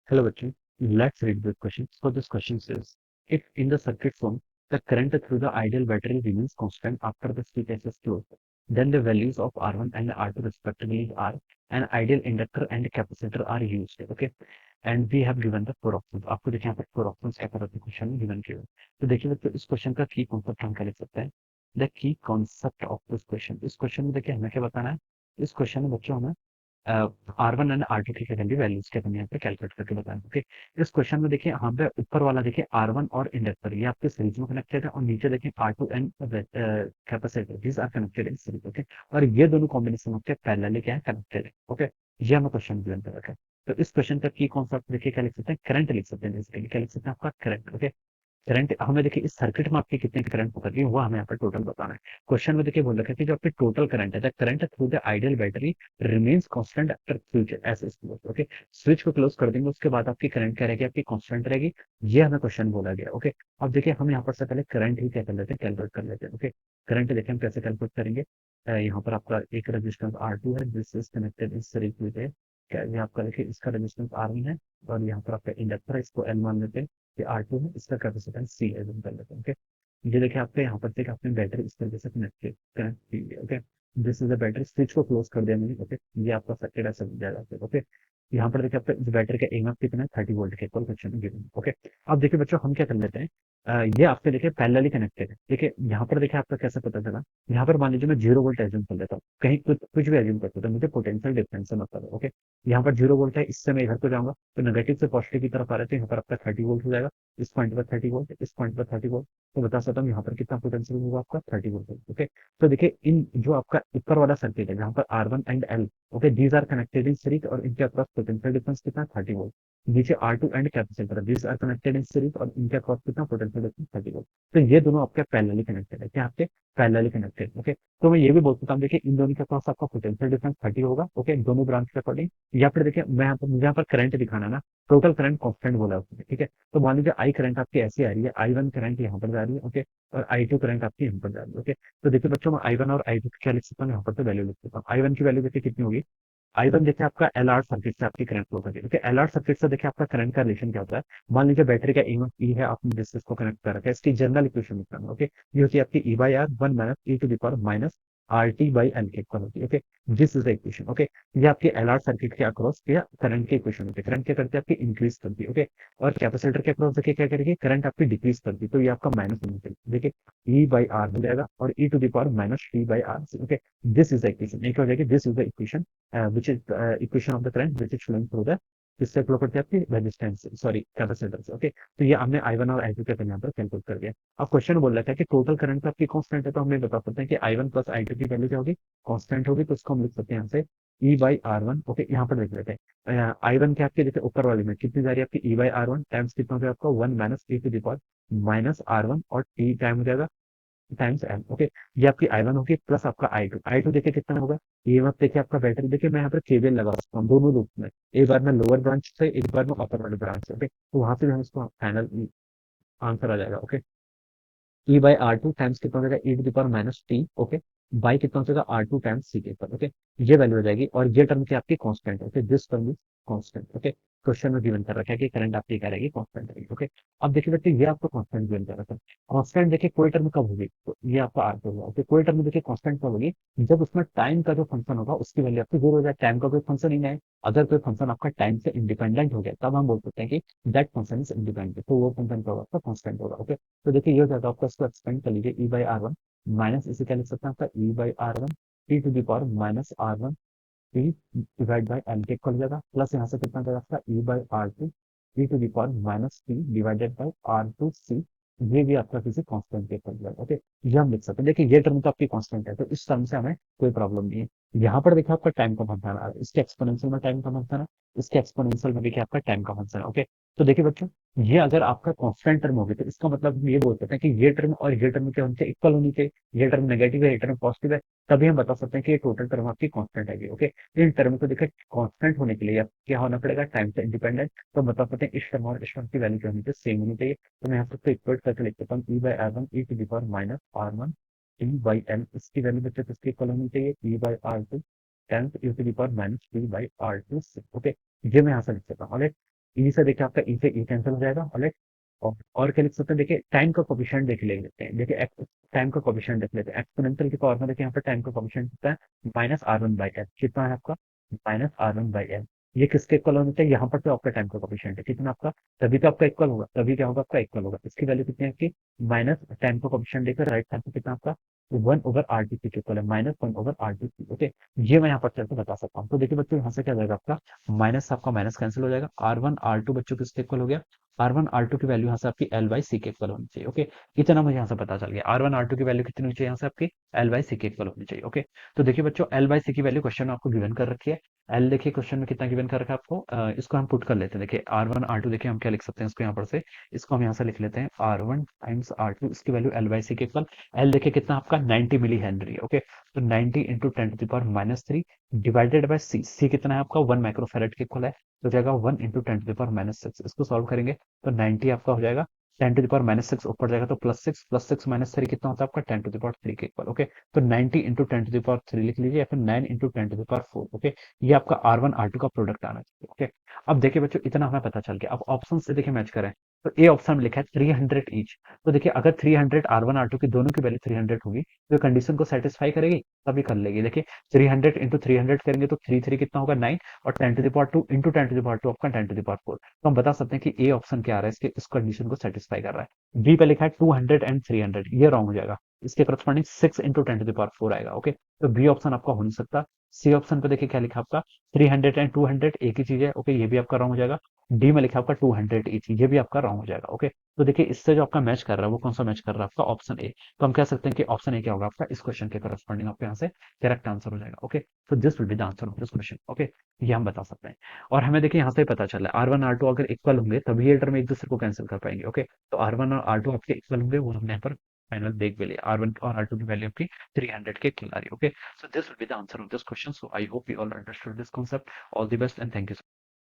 Hello, bachcho. Let's read the question. So this question says, if in the circuit form, the current through the ideal battery remains constant after the switch is closed, then the values of R1 and R2 respectively are an ideal inductor and capacitor are used. Okay. And we have given the four options. आपको देखिए यहाँ पर four options क्या करते हैं question में given किए हुए। तो देखिए बच्चों इस क्वेश्चन का की कॉन्सेप्ट हम क्या लिख सकते हैं। The key concept of this question, इस क्वेश्चन में देखिए हमें क्या बताना है। इस क्वेश्चन में बच्चों हमें R1 एंड R2 की वैल्यू वैल्यूज के अपन यहाँ पे कैलकुलेट करके बताएं। ओके। इस क्वेश्चन में देखिए यहाँ पे ऊपर वाला देखिए R1 और इंडक्टर ये आपके सीरीज में कनेक्टेड है और नीचे देखिए R2 and capacitor these are connected in series. Okay. और ये दोनों कॉम्बिनेशन आपके पैरेलली क्या है कनेक्टेड है। ओके। ये हमें क्वेश्चन गिवन कर रखा है। तो इस क्वेश्चन का की कॉन्सेप्ट देखिए क्या लिख सकते हैं, करंट लिख सकते हैं। बेसिकली क्या लिख सकते हैं आपका करंट। ओके। करंट हमें देखिए इस सर्किट में आपके कितने करंट होकर वो हमें यहाँ पर टोटल बताना है। क्वेश्चन में देखिए बोल रखा है कि जो आपके टोटल करंट है the current through the ideal battery remains constant after switch S is close. Okay. Switch को क्लोज कर देंगे उसके बाद आपकी करंट क्या रहेगी, आपकी कांस्टेंट रहेगी। ये हमें क्वेश्चन बोला गया। ओके। अब देखिए हम यहाँ पर से पहले करंट ही क्या कर लेते हैं, कैलकुलेट कर लेते हैं। ओके। करंट देखिए हम कैसे कैलकुलेट करेंगे। यहाँ पर आपका एक रेजिस्टेंस R2 है this is connected in series with ये आपका देखिए इसका रेजिस्टेंस R1 है और यहाँ पर आपका इंडक्टर है इसको L मान लेते हैं। ये R2 है इसका कैपेसिटेंस C है कर लेते हैं। ओके। ये देखिए आपके यहाँ पर देखिए आपने बैटरी इस तरीके से कनेक्ट की है। Okay. This is the battery, switch को क्लोज कर दिया मैंने। ओके। ये आपका सर्किट ऐसा बन जाएगा। ओके। यहाँ पर देखिए आपका इस बैटरी का एमएफ कितना है 30 वोल्ट के इक्वल क्वेश्चन में गिवन। ओके। अब देखिए बच्चों हम क्या कर लेते हैं। ये आपके देखिए पैरेलली कनेक्टेड है। देखिए यहाँ पर देखिए आपका कैसे पता चला। यहाँ पर मान लीजिए मैं 0 वोल्ट एज्यूम कर लेता हूँ, कहीं कुछ भी एज्यूम कर लेता हूँ, मुझे पोटेंशियल डिफरेंस से मतलब है। ओके। यहाँ पर 0 वोल्ट है, इससे मैं इधर को जाऊंगा तो नेगेटिव से पॉजिटिव की तरफ आ रहे थे, यहाँ पर आपका 30 वोल्ट हो जाएगा। इस पॉइंट पर 30 वोल्ट, इस पॉइंट पर 30 वोल्ट। तो बता सकता हूँ यहाँ पर कितना पोटेंशियल होगा आपका 30 वोल्ट। ओके। तो देखिए इन जो आपका ऊपर वाला सर्किट है जहाँ पर R1 and L, okay, these are connected in series और इनके अक्रॉस पोटेंशियल डिफरेंस कितना 30 वोल्ट। नीचे R2 and capacitor these are connected in series और इनके अक्रॉस कितना पोटेंशियल डिफरेंस 30 वोल्ट। तो ये दोनों आपके पैरेलली कनेक्टेड है, क्या आपके पैरेलली कनेक्टेड। ओके। तो मैं ये भी बोल सकता हूँ देखिए इन दोनों के अक्रॉस आपका पोटेंशियल डिफरेंस 30 होगा। ओके। दोनों ब्रांच के अकॉर्डिंग। या फिर देखिए मैं यहाँ पर मुझे यहाँ पर करंट दिखाना है ना, टोटल करंट कांस्टेंट बोला उसने। ठीक है। तो मान लीजिए आई करंट आपकी ऐसी आ रही है, I1 करंट यहाँ पर जा रही है। ओके। और I2 करंट आपकी यहाँ पर जा रही है। ओके। तो देखिए बच्चों मैं I1 और I2 की क्या लिख सकता हूँ, यहाँ पर तो वैल्यू लिख सकता हूँ। I1 की वैल्यू देखिए कितनी होगी। I1 देखिए आपका LR सर्किट से आपकी करंट फ्लो कर रही है। ओके। LR सर्किट से देखिए आपका करंट का रिलेशन क्या होता है। मान लीजिए बैटरी का ई ई है, आपने जिससे इसको कनेक्ट कर रखा है, इसकी जनरल इक्वेशन लिखना है। ओके। ये होती है आपकी E/R 1 - e माइनस RT/L के इक्वल होती है। Okay. This is the equation. Okay. ये आपके LR सर्किट के अक्रॉस या करंट के इक्वेशन होते हैं। करंट क्या करती है आपकी इंक्रीज करती है। ओके। और कैपेसिटर के अक्रॉस देखिए क्या करेगी, करंट आपकी डिक्रीज करती है। तो ये आपका माइनस होना चाहिए। देखिए E/R हो जाएगा और e -t/R। Okay. This is the equation, एक हो जाएगी this is the equation which is equation of the current which is flowing through the किससे फ्लो करती है आपकी रेजिस्टेंस सॉरी कैपेसिटर से। ओके। तो ये हमने I1 और I2 के यहाँ पर कैलकुलेट कर दिया। अब क्वेश्चन बोल रहा था कि टोटल करंट तो आपकी कांस्टेंट है, तो हम ये बता सकते हैं कि I1 प्लस I2 की वैल्यू क्या होगी, कांस्टेंट होगी। तो इसको हम लिख सकते हैं यहाँ से E/R1। ओके। यहाँ पर देख लेते हैं I1 के आपके देखिए ऊपर वाले में कितनी जा रही है आपकी E/R1 टाइम्स कितना हो जाएगा आपका 1 - e⁻ और t टाइम हो जाएगा टाइम्स एम। ओके। ये आपकी I1 होगी प्लस आपका I2। I2 देखिए कितना होगा, ईएमएफ देखिए आपका बैटरी देखिए मैं यहाँ पर केवीएल लगा सकता हूँ दोनों लूप में। एक बार मैं लोअर ब्रांच से, एक बार मैं अपर वाले ब्रांच से। ओके। तो वहां से भी हम इसको फाइनल आंसर आ जाएगा। ओके। E/R2 टाइम्स कितना हो जाएगा e⁻t। ओके। बाई कितना हो जाएगा R2 टाइम्स C के ऊपर। ओके। ये वैल्यू हो जाएगी और ये टर्म की आपकी कांस्टेंट है। Okay. This term is constant. Okay. Question में गिवन कर रखा है कि करंट आपकी क्या रहेगी, कांस्टेंट रहेगी। ओके। अब देखिए बच्चे ये आपको कांस्टेंट गिवन कर रखा है। कांस्टेंट देखिए कोई टर्म कब होगी, तो ये आपका R2 होगा। ओके। कोई टर्म देखिए कांस्टेंट कब होगी, जब उसमें टाइम का जो फंक्शन होगा उसकी वैल्यू आपकी 0 हो जाए। टाइम का कोई फंक्शन ही नहीं है, अगर कोई फंक्शन आपका टाइम से इंडिपेंडेंट हो गया तब हम बोल सकते हैं कि दैट फंक्शन इज इंडिपेंडेंट, तो वो फंक्शन क्या होगा आपका कांस्टेंट होगा। ओके। तो देखिए ये हो जाएगा आपका, इसको एक्सपेंड कर लीजिए E/R1 माइनस इसे क्या लिख सकते हैं आपका E/R1 t⁻−R1 t divide by L के इक्वल हो जाएगा, प्लस यहाँ से कितना जाएगा आपका E/R2 t⁻−t divided by R2C। ये भी आपका किसी कांस्टेंट के इक्वल जाएगा। ओके। ये हम लिख सकते हैं। देखिए ये टर्म तो आपकी कांस्टेंट है, तो इस टर्म से हमें कोई प्रॉब्लम नहीं है। यहाँ पर देखिए आपका टाइम का फंक्शन आ रहा है, इसके एक्सपोनेंशियल में टाइम का फंक्शन है, इसके एक्सपोनेंशियल में देखिए आपका टाइम का फंक्शन है। ओके। तो देखिए बच्चों ये अगर आपका कांस्टेंट टर्म होगी तो इसका मतलब हम ये बोल सकते हैं कि ये टर्म और ये टर्म क्या होनी चाहिए, इक्वल होनी चाहिए। ये टर्म नेगेटिव है, ये टर्म पॉजिटिव है, तभी हम बता सकते हैं कि ये टोटल टर्म आपकी कांस्टेंट है। ओके। इन टर्म को देखिए कांस्टेंट होने के लिए आप क्या होना पड़ेगा, टाइम से इंडिपेंडेंट। तो बता सकते हैं इस टर्म और इस टर्म की वैल्यू क्या होनी चाहिए, सेम होनी चाहिए। तो मैं यहाँ पर इक्वेट करके लिख सकता हूँ E/R1 e⁻−R1 t/L। इसकी वैल्यू बच्चे इसकी इक्वल होनी चाहिए E/R2 10 e⁻t/R2। ओके। ये मैं यहाँ से लिख सकता हूँ। ई से देखिए आपका ई से ई कैंसिल हो जाएगा, ऑलराइट। और क्या लिख सकते हैं, देखिए टाइम का कोफिशिएंट देख लेते हैं, देखिए टाइम का कोफिशिएंट देख लेते हैं, एक्सपोनेंशियल की पावर में देखिए यहाँ पर टाइम का कोफिशिएंट कितना है, -r1/n। कितना है आपका, -r1/n। ये किसके इक्वल होना चाहिए, यहाँ पर तो आपका टाइम का कोफिशिएंट है कितना आपका, तभी तो आपका इक्वल होगा, तभी क्या होगा आपका इक्वल होगा। इसकी वैल्यू कितनी है आपकी, माइनस टाइम का कोफिशिएंट देकर राइट साइड पे कितना आपका 1/RTC के इक्वल है, -1/RTC। ओके, ये मैं यहाँ पर चल के बता सकता हूँ। तो देखिए बच्चों यहाँ से क्या जाएगा आपका, माइनस आपका माइनस कैंसिल हो जाएगा, R1 R2 बच्चों किसके इक्वल हो गया, R1 R2 की वैल्यू यहाँ से आपकी L/C के इक्वल होनी चाहिए। ओके, इतना मुझे यहाँ से पता चल गया, R1 R2 की वैल्यू कितनी होनी चाहिए यहाँ से आपकी, L/C के इक्वल होनी चाहिए। ओके, तो देखिए बच्चों L/C की वैल्यू क्वेश्चन में आपको गिवन कर रखी है। एल देखिए क्वेश्चन में कितना गिवन कर रखा है आपको, इसको हम पुट कर लेते हैं। देखिए R1 R2 देखिए हम क्या लिख सकते हैं इसको यहाँ पर से, इसको हम यहाँ से लिख लेते हैं R1 टाइम्स R2, इसकी वैल्यू L/C के इक्वल। एल देखिए कितना आपका 90 मिली हेनरी है। ओके, तो 90 इंटू 10⁻³ डिवाइडेड बाय सी, सी कितना है आपका 1 माइक्रोफेरेड के इक्वल है, तो जाएगा 1 इंटू 10⁻⁶। इसको सॉल्व करेंगे तो 90 आपका हो जाएगा, 10⁻⁶ ऊपर जाएगा तो +6, +6 - 3 कितना होता है आपका 10⁻³ के इक्वल। ओके, तो 90 इंटू 10⁻³ लिख लीजिए, या फिर 9 इंटू 10⁻⁴। ओके, ये आपका R1 R2 का प्रोडक्ट आना चाहिए। ओके, अब देखिए बच्चों इतना हमें पता चल गया। अब ऑप्शन से देखिए मैच करें, तो ए ऑप्शन में लिखा है 300 ईच। तो देखिए अगर 300 R1 R2 की दोनों की वैल्यू 300 होगी तो कंडीशन को सेटिस्फाई करेगी, तभी कर लेगी। देखिए 300 इंटू 300 करेंगे तो 3 कितना होगा 9, और 10⁻² इंटू 10⁻² आपका 10⁻⁴। तो हम बता सकते हैं कि ए ऑप्शन क्या आ रहा है, इसके इस कंडीशन को सेटिस्फाई कर रहा है। बी पे लिखा है 200 एंड 300, ये रॉन्ग हो जाएगा, इसके करस्पॉन्डिंग 6 इंटू 10⁻⁴ आएगा। ओके, तो बी ऑप्शन आपका हो नहीं सकता। सी ऑप्शन पे देखिए क्या लिखा आपका 300 एंड 200 एक ही चीज है। ओके, ये भी आपका रॉन्ग हो जाएगा। डी में लिखा आपका 200 ईच, ये भी आपका रॉन्ग हो जाएगा। ओके, तो देखिए इससे जो आपका मैच कर रहा है वो कौन सा मैच कर रहा है आपका, ऑप्शन ए। तो हम कह सकते हैं कि ऑप्शन ए क्या होगा आपका, इस क्वेश्चन के करस्पॉन्डिंग आपके यहाँ से करेक्ट आंसर हो जाएगा। ओके, तो this will be the answer of this question. Okay, ये हम बता सकते हैं। और हमें देखिए यहाँ से ही पता चला है R1 R2 अगर इक्वल होंगे तभी ये टर्म एक दूसरे को कैंसिल कर पाएंगे। ओके, तो R1 और R2 आपके इक्वल होंगे, वो हमने यहाँ पर फाइनल देख भी लिया। R1 और R2 की वैल्यू आपकी 300 के इक्वल आ रही है। Okay, so this will be the answer of this question. So I hope you all understood this concept. All the best and thank you.